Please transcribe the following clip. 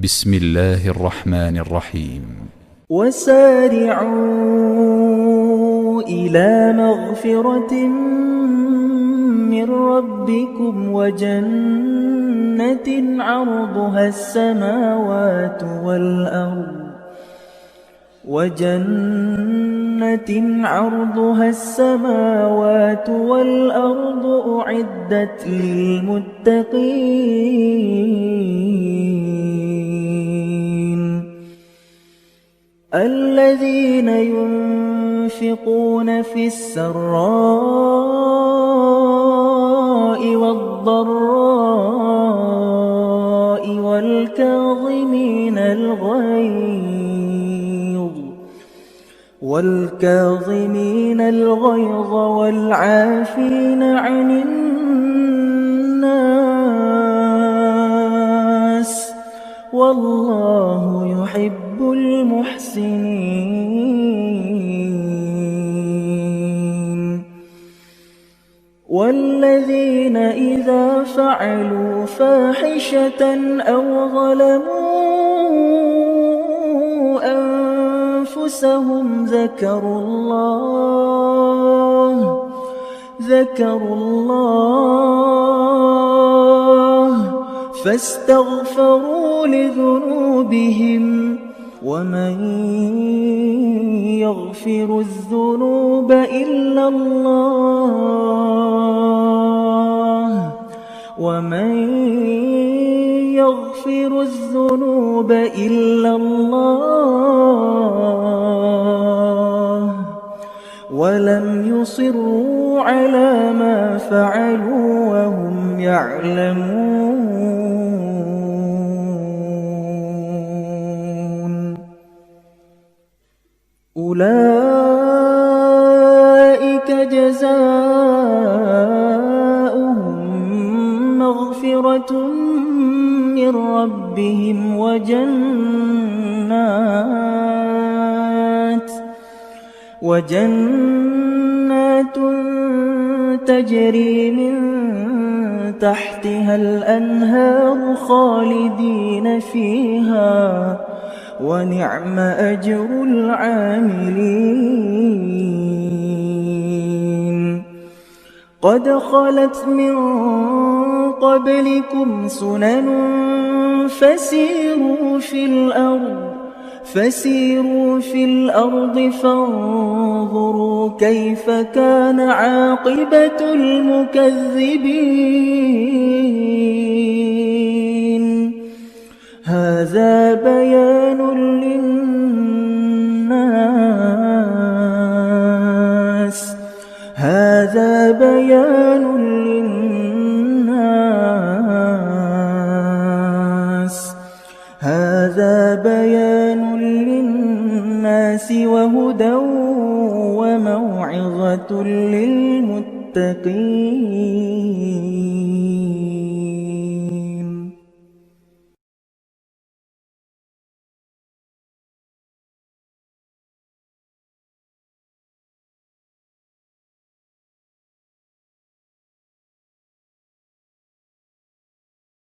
بسم الله الرحمن الرحيم. وسارعوا إلى مغفرة من ربكم وجنة عرضها السماوات والأرض أعدت للمتقين الذين ينفقون في السراء والضراء والكاظمين الغيظ والعافين عن الناس والله يحب المحسنين والذين إذا فعلوا فاحشة أو ظلموا أنفسهم ذكروا الله فاستغفروا لذنوبهم ومن يغفر الذنوب إلا الله ولم يصروا على ما فعلوا وهم يعلمون أولئك جزاؤهم مغفرة من ربهم وجنات تجري من تحتها الأنهار خالدين فيها ونعم أجر العاملين قد خلت من قبلكم سنن فسيروا في الأرض فانظروا كيف كان عاقبة المكذبين هذا بيان للناس وهدى وموعظة للمتقين.